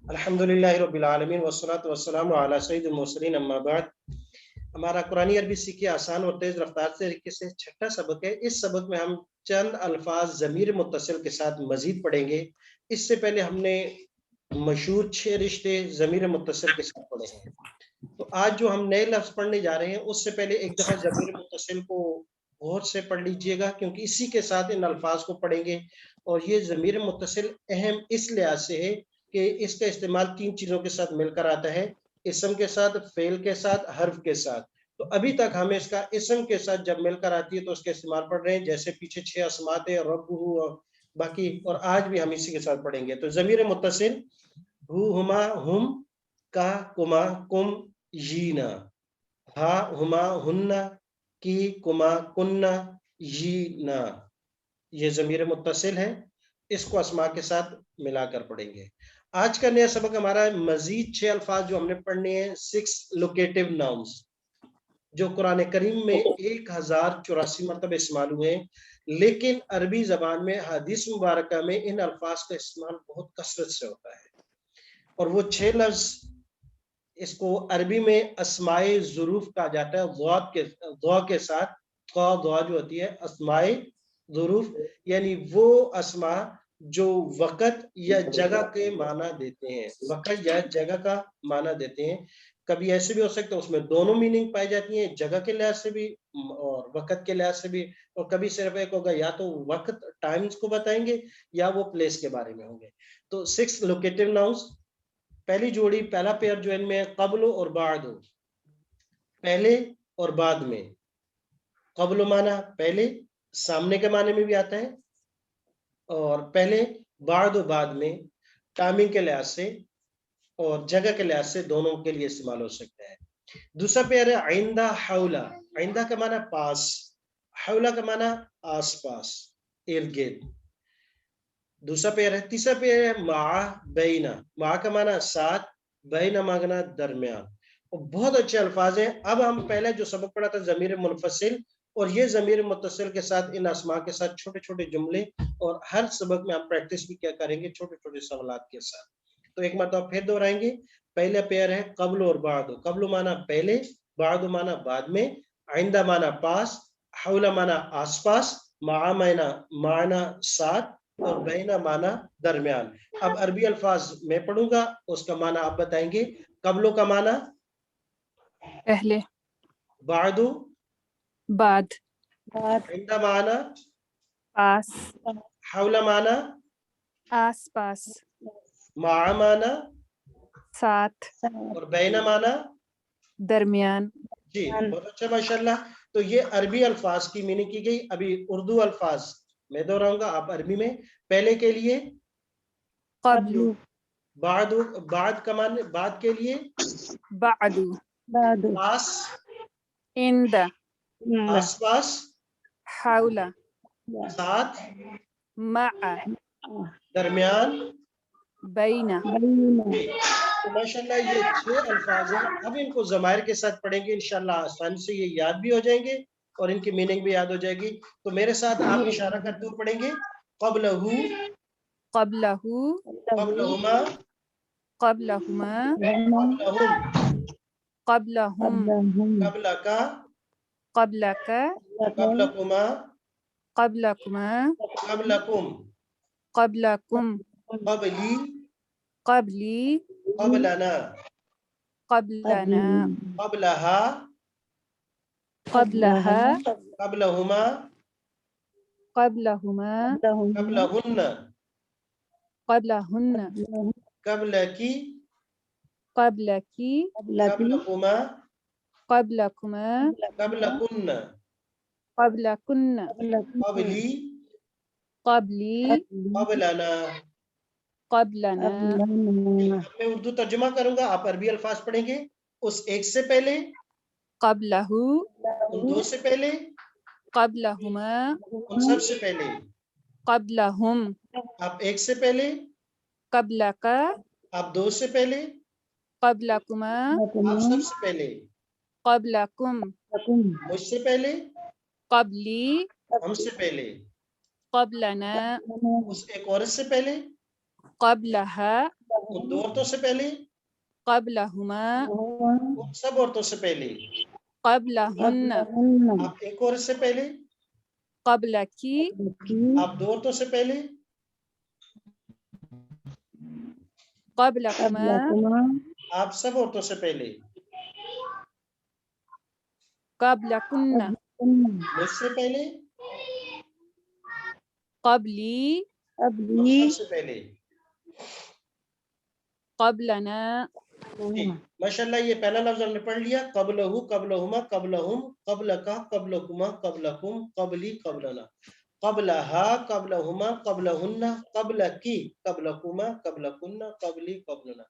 अल्हम्दुलिल्लाह रब्बिल आलमीन वस्सलातु वस्सलामु अला सय्यिदिल मुरसलीन अम्मा बाद। हमारा कुरानी अरबी सीखिए आसान और तेज रफ्तार तरीके से छठा सबक है। इस सबक में हम चंद अल्फाज ज़मीर मुत्तसिल के साथ मजीद पढ़ेंगे। इससे पहले हमने मशहूर 6 रिश्ते ज़मीर मुत्तसिल के साथ पढ़े हैं। तो आज जो हम नए लफ्ज़ पढ़ने जा रहे हैं उससे पहले एक दफ़ा ज़मीर मुत्तसिल को गौर से पढ़ लीजिएगा, क्योंकि इसी के साथ इन अल्फाज को पढ़ेंगे। और ये ज़मीर मुत्तसिल अहम इस लिहाज से है कि इसका इस्तेमाल 3 चीज़ों के साथ मिलकर आता है, इसम के साथ, फ़ेल के साथ, हर्फ के साथ। तो अभी तक हमें इसका इसम के साथ जब मिलकर आती है तो उसका इस्तेमाल पढ़ रहे हैं, जैसे पीछे 6 अस्मात है, रब्बुहु और बाकी, और आज भी हम इसी के साथ पढ़ेंगे। तो ज़मीर मुत्तसिल हु, हुमा, हुम, का, कुमा, कुम, यीना, हा, हुमा, हुन्ना, की, कुमा, कुन्ना, यीना, ये ज़मीर मुत्तसिल है। इसको अस्मा के साथ मिलाकर पढ़ेंगे। आज का नया सबक हमारा मजीद 6 अल्फाज जो हमने पढ़ने हैं, 6 लोकेटिव नाउन्स, जो कुरान करीम में 1084 मरतबे इस्तेमाल हुए हैं, लेकिन अरबी जबान में हदीस मुबारक में इन अल्फाज का इस्तेमाल बहुत कसरत से होता है। और वो 6 लफ्ज, इसको अरबी में अस्माए ज़ुरूफ कहा जाता है, ज़ौ के साथ, क़ा जो होती है, अस्माए ज़ुरूफ, यानी वो अस्मा जो वक़्त या जगह के माना देते हैं, वक़्त या जगह का माना देते हैं। कभी ऐसे भी हो सकता है उसमें दोनों मीनिंग पाई जाती हैं, जगह के लिहाज से भी और वक़्त के लिहाज से भी। और कभी सिर्फ एक होगा, या तो वक़्त टाइम्स को बताएंगे या वो प्लेस के बारे में होंगे। तो 6 लोकेटिव नाउन्स। पहली जोड़ी, पहला पेयर जो इनमें क़ब्ल और बाद, पहले और बाद में। क़ब्ल माना पहले, सामने के माने में भी आता है, और पहले, बाद में, टाइमिंग के लिहाज से और जगह के लिहाज से दोनों के लिए इस्तेमाल हो सकता है। दूसरा पेयर है आइंदा हौला। आइंदा का माना पास, हौला का माना आसपास, इर्द गिर्द। दूसरा पेयर है। तीसरा पेयर है मा बैना। मा का माना साथ, बैना माना दरमियान। और बहुत अच्छे अल्फाज हैं। अब हम पहले जो सबक पढ़ा था ज़मीर मुनफसिल, और ये ज़मीर मुत्तसिल के साथ इन अस्मा के साथ छोटे छोटे जुमले, और हर सबक में हम प्रैक्टिस भी क्या करेंगे, छोटे छोटे सवालात के साथ। तो एक मतलब फिर दोहराएंगे। पहला पेयर है क़ब्ल और बाद। क़ब्ल माना पहले, बाद माना बाद में, आइंदा माना पास, हौला माना आसपास, माना साथ, और बैना माना दरमियान। अब अरबी अल्फाज मैं पढ़ूंगा, उसका माना आप बताएंगे। क़ब्ल का माना पहले, बादु, बाद, आइंदा माना पास, हौला माना, आस पास, माना, साथ, और बैना माना। दरमियान। जी, बहुत अच्छा, माशाल्लाह। तो ये अरबी अल्फाज की मीनिंग की गई। अभी उर्दू अल्फाज मैं दोहराऊंगा, आप अरबी में। पहले के लिए क़ब्लु, बादु, बाद का मान, बाद के लिए बादु, पास, इंद, आसपास, हौला, साथ, मअ, दरमियान। बैना। जी, तो माशाल्लाह ये 6 अल्फाज हैं। अब इनको ज़मायर के साथ पढ़ेंगे, इंशाल्लाह आसानी से ये याद भी हो जाएंगे और इनकी मीनिंग भी याद हो जाएगी। तो मेरे साथ आप इशारा करते हुए पढ़ेंगे। क़ब्लहु, क़ब्लहु, क़ब्लहुमा, क़ब्लहुमा, क़ब्लहुम, क़ब्लहुम, क़ब्लका, क़ब्लका, क़ब्लकुमा, क़ब्लकुमा, क़ब्लकुम, क़ब्लकुम, क़ब्ली, क़ब्ली, क़ब्लना, क़ब्लना, क़ब्लहा, क़ब्लहा, क़ब्लहुमा, क़ब्लहुमा, क़ब्लहुन्ना, क़ब्लहुन्न, क़ब्लकी, क़ब्लकी, क़ब्लकुमा, क़ब्लकुमा, क़ब्लकुन्ना, क़ब्लकुन्न, क़ब्ली, क़ब्ली, क़ब्लना। क़ब्लना। अब मैं उर्दू तर्जुमा करूंगा, आप अरबी अल्फाज पढ़ेंगे। उस एक से पहले, क़ब्लहु, उन दो से पहले, क़ब्लहुमा, उन सब से पहले। क़ब्लहुम, आप एक से पहले, क़ब्लका, आप दो से पहले, क़ब्लकुमा, आप सब से पहले, क़ब्लकुम, मुझसे पहले, क़ब्ली, हमसे पहले, क़ब्लना, उस एक औरत से पहले, क़ब्लहा, उन दो औरतों से पहले, قبلهما उन सब औरतों से पहले, قبلهن आप एक औरत से पहले, قبلك आप दो औरतों से पहले, قبلكما आप सब औरतों से पहले, قبلكن मुझसे पहले, قبلي हम सबसे पहले। قبلنا ठीक, माशाल्लाह ये पहला लफ्ज हमने पढ़ लिया, कबलहु, कबलहुमा, कबलहुम, कबलका, कबलकुमा, कबलकुम, कबली, कबलना, कबलहा, कबलहुमा, कबलहुन्ना, कबलकी, कबलकुमा, कबलकुन्ना, कबली, कबलना।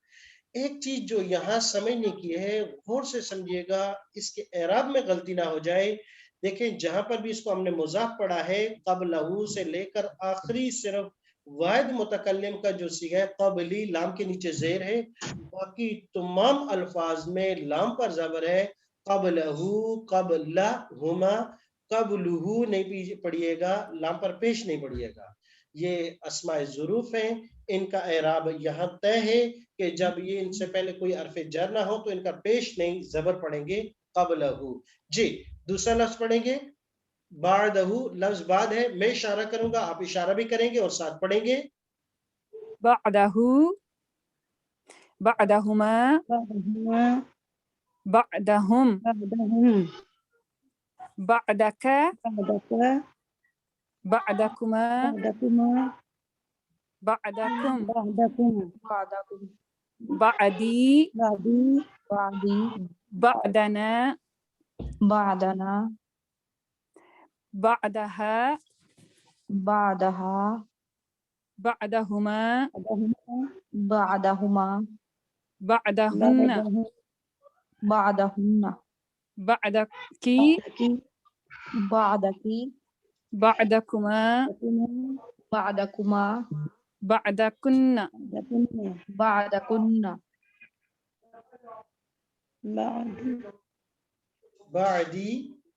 एक चीज जो यहाँ समझने की है, गौर से समझिएगा, इसके एराब में गलती ना हो जाए। देखें जहां पर भी इसको हमने मुजाफ पढ़ा है, कबलहु से लेकर आखिरी सिर्फ वाहिद मुतकल्लिम का जो सीगा है कबली, लाम के नीचे जेर है, बाकी तमाम अल्फाज में लाम पर जबर है। कबलहु, कबलहुमा, कबलहु नहीं पढ़िएगा, लाम पर पेश नहीं पढ़िएगा। ये अस्माए ज़ुरूफ हैं, इनका एराब यहाँ तय है कि जब ये इनसे पहले कोई अरफ जर ना हो तो इनका पेश नहीं जबर पढ़ेंगे, कबलहु। जी, दूसरा लफ्ज पढ़ेंगे, बादहु, लफ्ज बाद है, मैं इशारा करूंगा, आप इशारा भी करेंगे और साथ पढ़ेंगे। بعده بعدهما بعدهم بعدك بعدكما بعدكم بعدي بعدنا بعدها بعدهما بعدهن بعدك بعدكما بعدكن बादी,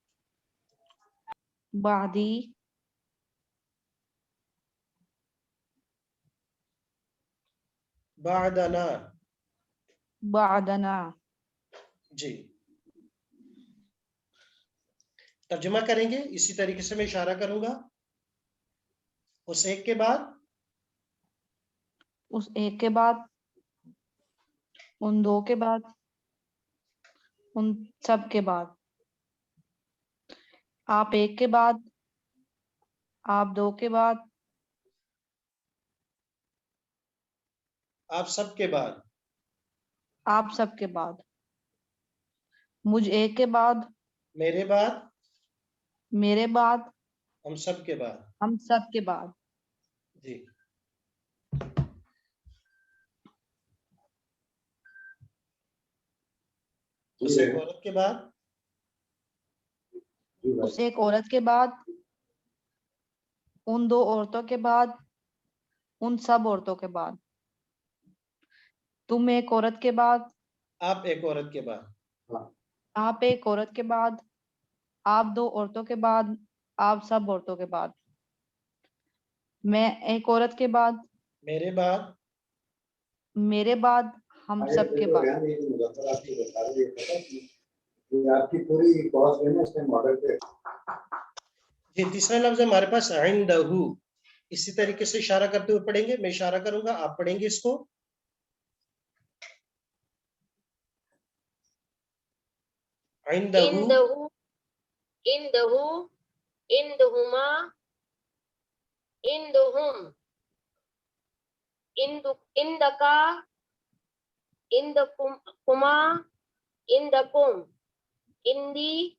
बादना। जी, तर्जुमा करेंगे, इसी तरीके से मैं इशारा करूंगा, उस एक के बाद, उन दो के बाद, उन सब के बाद, आप एक के बाद, आप दो के बाद, आप सब के बाद, आप सब के बाद, मुझ एक के बाद, मेरे बाद, मेरे बाद, हम सब के बाद। हम सब के बाद। जी, उस एक औरत के बाद, उस एक औरत के बाद, उन दो औरतों के बाद, उन सब औरतों के बाद, तुम एक औरत के बाद, आप एक औरत के बाद, आप एक औरत के बाद, आप दो औरतों के बाद, आप सब औरतों के बाद, मैं एक औरत के बाद, मेरे बाद, मेरे बाद, हम सब के बाद। आपकी पूरी बॉस है ना इसमें मॉडल पे। जी, तीसरा लफ्ज हमारे पास इंदहु, इसी तरीके से इशारा करते हुए पढ़ेंगे, मैं इशारा करूंगा, आप पढ़ेंगे इसको। इंदहु, इंदहु, इंदहुमा, इंदहुम, इंदका, इंदकुमा, इंदकुम, इंदी,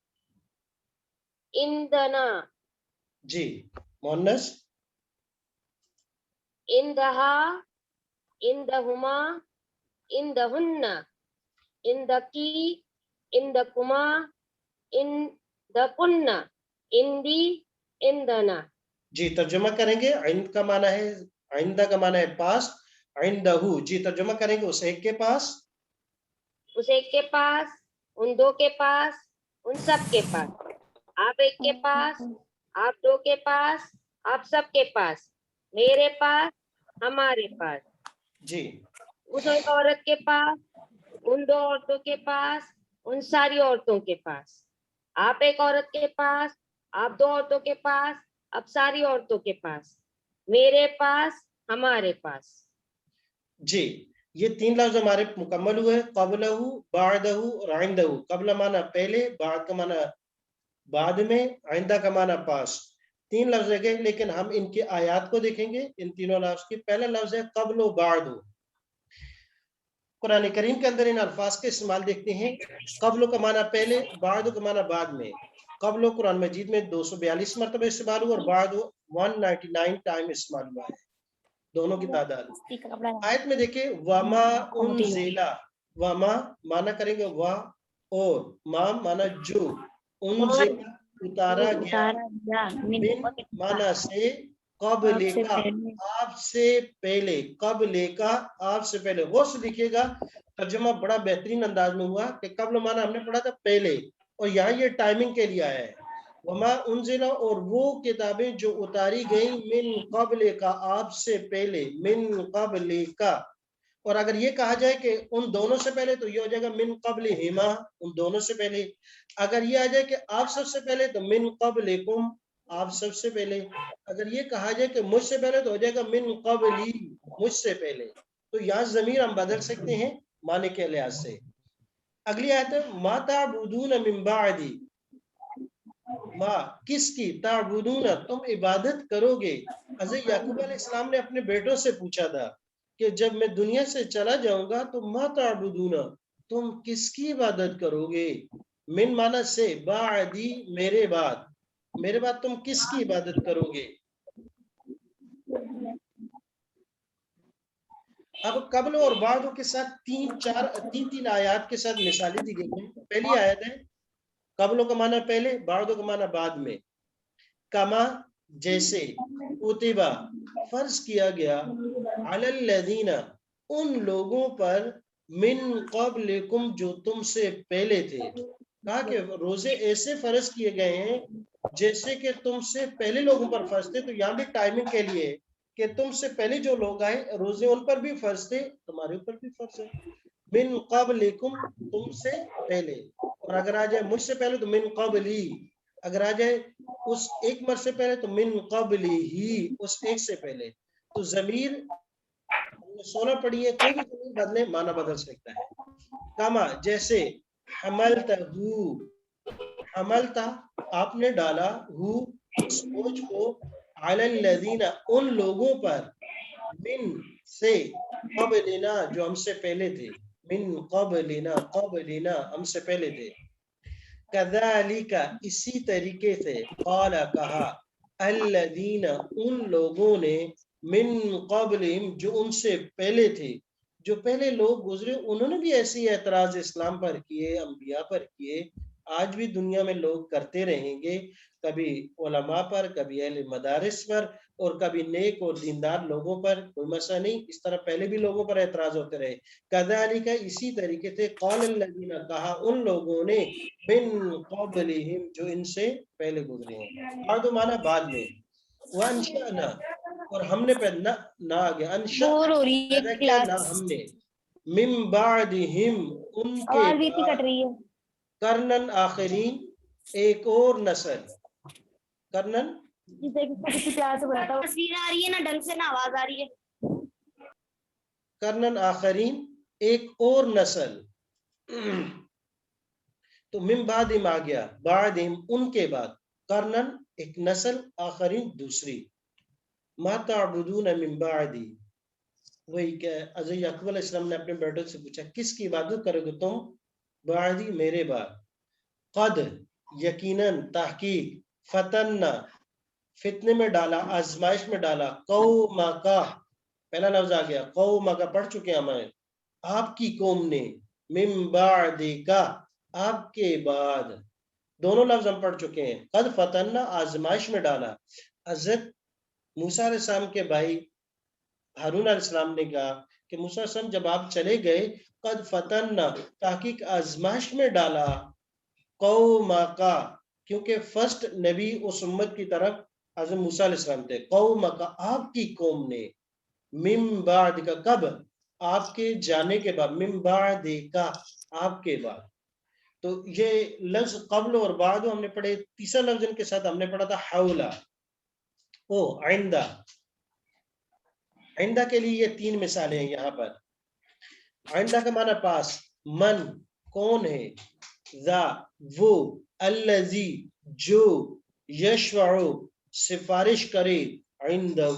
इंदना। जी, मुअन्नस, इंदहा, इंदहुमा, इंदहुन्ना, इंदकी, इंदकुमा, इंदकुन्ना, इंदी, इंदना। जी, तर्जुमा करेंगे, इंद का माना है, आइंदा का माना है पास, इंदहु, जी तर्जुमा करेंगे, उस एक के पास, उस एक के पास, उन दो के पास, उन सब के पास, आप एक के पास, आप दो के पास, आप सब के पास, मेरे पास, हमारे पास। जी, उस एक औरत के पास, उन दो औरतों के पास, उन सारी औरतों के पास। आप एक औरत के पास, आप दो औरतों के पास, अब सारी औरतों के पास। मेरे पास, हमारे पास। जी, ये 3 लफ्ज हमारे मुकम्मल हुए, क़ब्लहु, बादहु और इंदहु। क़ब्ल माना पहले, बाद का माना बाद में, आइंदा का माना पास। 3 लफ्ज है, लेकिन हम इनकी आयात को देखेंगे, इन तीनों लफ्ज की। पहला लफ्ज है क़ब्ल व बादु। कुरान करीम के अंदर इन अल्फाज के इस्तेमाल देखते हैं। क़ब्ल का माना पहले, बादु का माना बाद में। क़ब्ल कुरान मजीद में 242 मरतबा इस्तेमाल हुआ और बादु 199 टाइम इस्तेमाल हुआ है, दोनों की तादाद। आयत में देखें, वमा उनजिला, वमा माना करेंगे वा और, मा माना जो, उनजिला उतारा गया, मिन माना से, क़ब्ल का आपसे पहले, क़ब्ल का आपसे पहले। गौर से देखिएगा, तर्जुमा बड़ा बेहतरीन अंदाज में हुआ कि क़ब्ल माना हमने पढ़ा था पहले, और यहाँ ये टाइमिंग के लिए आया है। वमा उनजिला, और वो किताबें जो उतारी गई, मिन क़ब्ल का आपसे पहले, मिन क़ब्ल का। और अगर ये कहा जाए कि उन दोनों से पहले, तो ये हो जाएगा मिन क़ब्ल हिमा, उन दोनों से पहले। अगर ये आ जाए कि आप सबसे पहले, तो मिन क़ब्लिकुम, आप सबसे पहले। अगर ये कहा जाए कि मुझसे पहले, तो हो जाएगा मिन क़ब्ली, मुझसे पहले। तो यहाँ ज़मीर हम बदल सकते हैं माने के लिहाज से। अगली आयत है, मा ताबुदून मिन बादी, मा किसकी, ताबुदून तुम इबादत करोगे। हज़रत याकूब अलैहिस्सलाम ने अपने बेटों से पूछा था कि जब मैं दुनिया से चला जाऊंगा तो मा ताबुदून, तुम किसकी इबादत करोगे। मिन माना से, बादी मेरे बाद, मेरे बाद तुम किसकी इबादत करोगे। अब कब्ल और बाद के साथ तीन आयत के साथ मिसालें दी गई हैं। पहली आयत है, कब्ल का माना पहले, बाद का माना बाद में। कमा जैसे, कुतिबा फर्ज किया गया, अलल्लज़ीना उन लोगों पर, मिन क़ब्लिकुम जो तुमसे पहले थे। कहा कि रोजे ऐसे फर्ज किए गए हैं जैसे कि तुमसे पहले लोगों पर फर्ज थे। तो यहाँ भी टाइमिंग के लिए कि तुमसे पहले जो लोग आए, रोजे उन पर भी फर्ज थे, तुम्हारे ऊपर भी फर्ज है। मिन क़ब्लिकुम तुमसे पहले, और अगर आ जाए मुझसे पहले तो मिन क़ब्ली, अगर आ जाए उस एक मर्द से पहले तो मिन क़ब्ली ही, उस एक से पहले। तो ज़मीर 16 पढ़ी है, कोई भी ज़मीर बदले माना बदल सकता है। कामा जैसे, हमलतहू, हमलता आपने डाला, हु उस बोझ को, अलल्लज़ीना उन लोगों पर, मिन से, क़ब्लिना जो हमसे पहले थे, मिन क़ब्लिना, क़ब्लिना हमसे पहले थे। कज़ालिका इसी तरीके से, क़ाला कहा, अल्लज़ीना उन लोगों ने, मिन क़ब्लिहिम जो उनसे पहले थे, जो पहले लोग गुजरे उन्होंने भी ऐसे एतराज इस्लाम पर किए, अंबिया पर किए। आज भी दुनिया में लोग करते रहेंगे, कभी उलमा पर, कभी अहले मदारिस पर, और कभी नेक और दीनदार लोगों पर, कोई मसला नहीं। इस तरह पहले भी लोगों पर एतराज होते रहे। कज़ालिका इसी तरीके से, क़ालल्लज़ीना कहा उन लोगों ने, मिन क़ब्लिहिम जो इनसे पहले गुजरे हैं। बाद माना बाद में, वअंशअना और हमने पैदा ना आ गया, अंशा पैदा किया ना हमने, मिन बादिहिम उनके बाद, करनन आखिरीन एक और नस्ल, करनन तस्वीर आ रही है ना ढंग से, ना आवाज आ रही है। करनन आखिरीन एक और नस्ल। तो मिन बादिम आ गया, बादिम उनके बाद, करनन एक नस्ल, आखिरीन दूसरी। मा ताबुदून मिन बादी, वही क्या हज़रत याकूब अलैहिस्सलाम ने अपने बेटों से पूछा किसकी इबादत करोगे तुम, बादी मेरे बाद। कद यकीनन, तहकीक, फतन्ना फितने में डाला, आजमाइश में डाला, कौमा का पहला लफ्ज आ गया, कौमा का पढ़ चुके हैं हमें, आपकी कौम ने, मिन बादिका आपके बाद, दोनों लफ्ज हम पढ़ चुके हैं। कद फतन्ना आजमाइश में डाला। हज़रत मूसा अलैहिस्सलाम के भाई हारून अलैहिस्सलाम ने कहा कि मूसा अलैहिस्सलाम जब आप चले गए, कद फतन्ना ताकीक आजमाइश में डाला, कौमा का क्योंकि फर्स्ट नबी उस उम्मत की तरफ हज़रत मूसा अलैहिस्सलाम थे, कौमा का आपकी कौम ने, मिन बाद का कब, آپ کے جانے کے بعد، من بعد کا آپ کے بعد. تو یہ لفظ قبل اور بعد ہم نے پڑھے. تیسرا لفظ ان کے ساتھ ہم نے پڑھا تھا حولا. عندہ. عندہ کے لیے یہ 3 مثالیں ہیں یہاں پر. عندہ کا معنی پاس. من کون ہے. ذا وہ. الذی جو. یشفع سفارش کرے. عندہ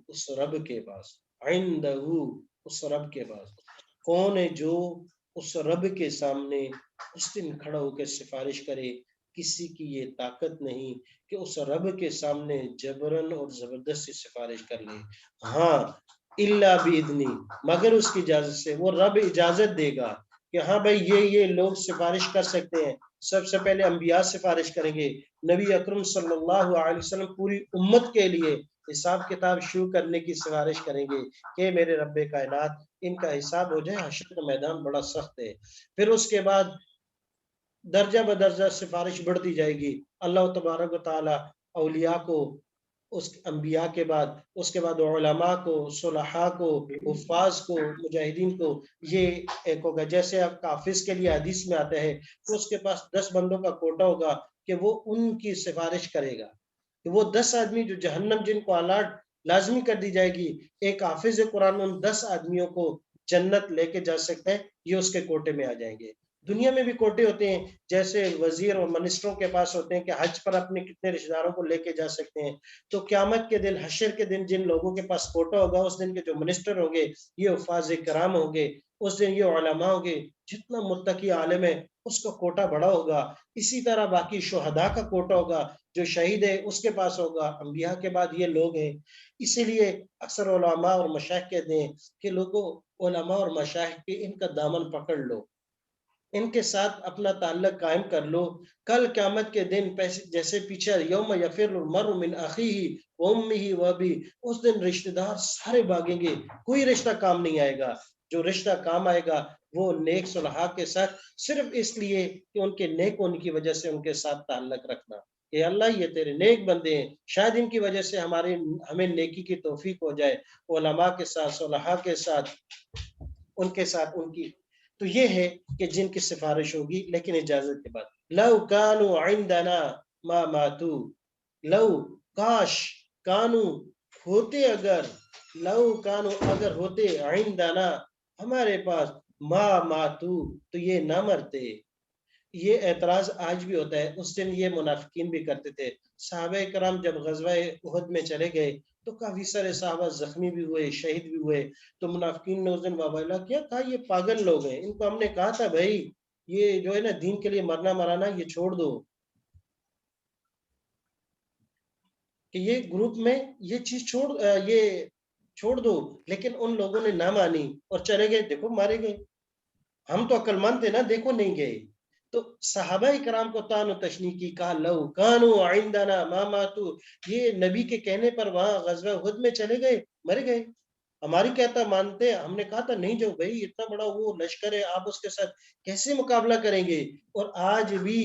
اس رب کے پاس. عندہ اس رب کے پاس. کون ہے جو اس رب کے سامنے اس دن کھڑا ہو کے سفارش کرے. کسی کی یہ طاقت نہیں کہ اس رب کے سامنے جبرن اور زبردستی سفارش کر لے. ہاں الا باذنی، مگر اس کی اجازت سے. وہ رب اجازت دے گا کہ ہاں بھائی یہ لوگ سفارش کر سکتے ہیں. سب سے پہلے انبیاء سفارش کریں گے. نبی اکرم صلی اللہ علیہ وسلم پوری امت کے لیے حساب کتاب شروع کرنے کی سفارش کریں گے کہ میرے رب کائنات ان کا حساب ہو جائے، حشر کا میدان بڑا سخت ہے. پھر اس کے بعد درجہ بدرجہ سفارش بڑھتی جائے گی. اللہ تبارک و تعالی اولیاء کو، اس انبیاء کے بعد، اس کے بعد علماء کو، صلحاء کو، حفاظ کو، مجاہدین کو یہ ایک ہوگا. جیسے اب حافظ کے لیے حدیث میں آتا ہے تو اس کے پاس 10 بندوں کا کوٹا ہوگا کہ وہ ان کی سفارش کرے گا. کہ وہ 10 آدمی جو جہنم جن کو الاٹ لازمی کر دی جائے گی، ایک حافظ قرآن ان 10 آدمیوں کو جنت لے کے جا سکتا ہے. یہ اس کے کوٹے میں آ جائیں گے. دنیا میں بھی کوٹے ہوتے ہیں، جیسے وزیر اور منسٹروں کے پاس ہوتے ہیں کہ حج پر اپنے کتنے رشتہ داروں کو لے کے جا سکتے ہیں. تو قیامت کے دن، حشر کے دن جن لوگوں کے پاس کوٹا ہوگا، اس دن کے جو منسٹر ہوں گے یہ حفاظ کرام ہوں گے. اس دن یہ علماء ہوں گے. جتنا متقی عالم ہے اس کا کوٹا بڑا ہوگا. اسی طرح باقی شہداء کا کوٹا ہوگا. جو شہید ہے اس کے پاس ہوگا. انبیاء کے بعد یہ لوگ ہیں. اسی لیے اکثر علماء اور مشائخ کہتے ہیں کہ لوگوں، علماء اور مشائخ کے ان کا دامن پکڑ لو، ان کے ساتھ اپنا تعلق قائم کر لو. کل قیامت کے دن جیسے پیچھے یوم یفر المرء من اخیہ وامہ وابیہ، اس دن رشتہ دار سارے بھاگیں گے، کوئی رشتہ کام نہیں آئے گا. جو رشتہ کام آئے گا وہ نیک صلحاء کے ساتھ، صرف اس لیے کہ ان کے نیک ہونے کی وجہ سے ان کے ساتھ تعلق رکھنا کہ اللہ یہ تیرے نیک بندے ہیں، شاید ان کی وجہ سے ہمیں نیکی کی توفیق ہو جائے. علماء کے ساتھ، صلحاء کے ساتھ، ان کے ساتھ ان کی. تو یہ ہے کہ جن کی سفارش ہوگی لیکن اجازت کے بعد. لو کانوا عندنا ما ماتو، لو کاش، کانو ہوتے اگر، لو کانو اگر ہوتے، عندنا ہمارے پاس، ما ماتو تو یہ نہ مرتے. یہ اعتراض آج بھی ہوتا ہے. اس دن یہ منافقین بھی کرتے تھے. صحابہ کرام جب غزوہ احد میں چلے گئے تو کافی سارے صحابہ زخمی بھی ہوئے، شہید بھی ہوئے. تو منافقین نے اس دن وابلہ کیا تھا، یہ پاگل لوگ ہیں، ان کو ہم نے کہا تھا بھائی یہ جو ہے نا دین کے لیے مرنا مرانا یہ چھوڑ دو، کہ یہ گروپ میں یہ چیز چھوڑ دو. لیکن ان لوگوں نے نہ مانی اور چلے گئے. دیکھو مارے گئے. ہم تو عقل مند تھے نا، دیکھو نہیں گئے. تو صحابہ کرام کو تان و تشنیع کی، کہا لو کانو عندنا ما ماتو، یہ نبی کے کہنے پر وہاں غزوہ احد میں چلے گئے، مر گئے. ہماری کہتا مانتے. ہم نے کہا تھا نہیں جو بھائی اتنا بڑا وہ لشکر ہے، آپ اس کے ساتھ کیسے مقابلہ کریں گے. اور آج بھی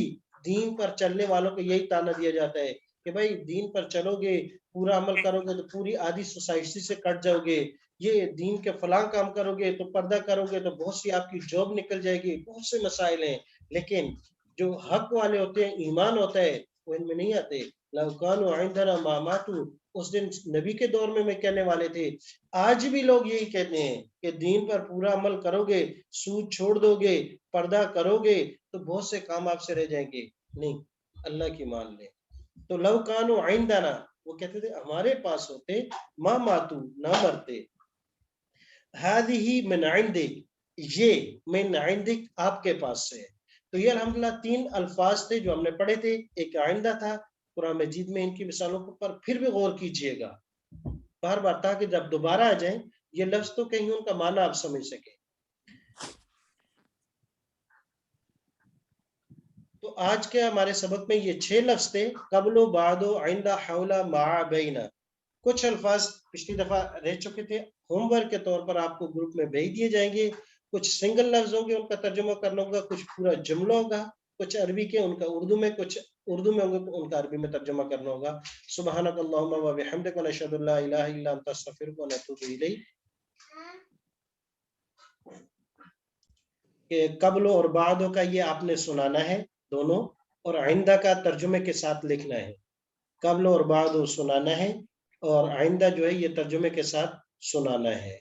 دین پر چلنے والوں کو یہی تانا دیا جاتا ہے کہ بھائی دین پر چلو گے، پورا عمل کرو گے تو پوری آدھی سوسائٹی سے کٹ جاؤ گے. یہ دین کے فلاں کام کرو گے تو پردہ کرو گے تو بہت سی آپ کی جاب نکل جائے گی. بہت سے مسائل ہیں. لیکن جو حق والے ہوتے ہیں، ایمان ہوتا ہے، وہ ان میں نہیں آتے. لو کانوا عندنا ما ماتو، اس دن نبی کے دور میں کہنے والے تھے. آج بھی لوگ یہی کہتے ہیں کہ دین پر پورا عمل کرو گے، سود چھوڑ دو گے، پردہ کرو گے تو بہت سے کام آپ سے رہ جائیں گے. نہیں، اللہ کی مان لیں. تو لو کانوا عندنا، وہ کہتے تھے ہمارے پاس ہوتے، ما ماتو نہ مرتے. هذه من عندك، یہ من عندك آپ کے پاس سے. تو یہ الحمدللہ 3 الفاظ تھے جو ہم نے پڑھے تھے. ایک عندہ تھا قرآن مجید میں، ان کی مثالوں پر پھر بھی غور کیجئے گا بار بار، تاکہ جب دوبارہ آ جائیں یہ لفظ تو کہیں ان کا معنی آپ سمجھ سکیں. تو آج کے ہمارے سبق میں یہ 6 لفظ تھے، قبل و بعد و عند حول مع بین. کچھ الفاظ پچھلی دفعہ رہ چکے تھے، ہوم ورک کے طور پر آپ کو گروپ میں بھیج دیے جائیں گے. کچھ سنگل لفظ ہوں گے، ان کا ترجمہ کرنا ہوگا. کچھ پورا جملہ ہوگا، کچھ عربی کے، ان کا اردو میں، کچھ اردو میں ہوں گے، ان کا عربی میں ترجمہ کرنا ہوگا. سبحانک اللہم و بحمدک ونشہد ان لا الہ الا انت نستغفرک ونتوب الیک. کہ قبل اور بعد کا یہ آپ نے سنانا ہے دونوں، اور آئندہ کا ترجمے کے ساتھ لکھنا ہے. قبل اور بعد سنانا ہے اور آئندہ جو ہے یہ ترجمے کے ساتھ سنانا ہے.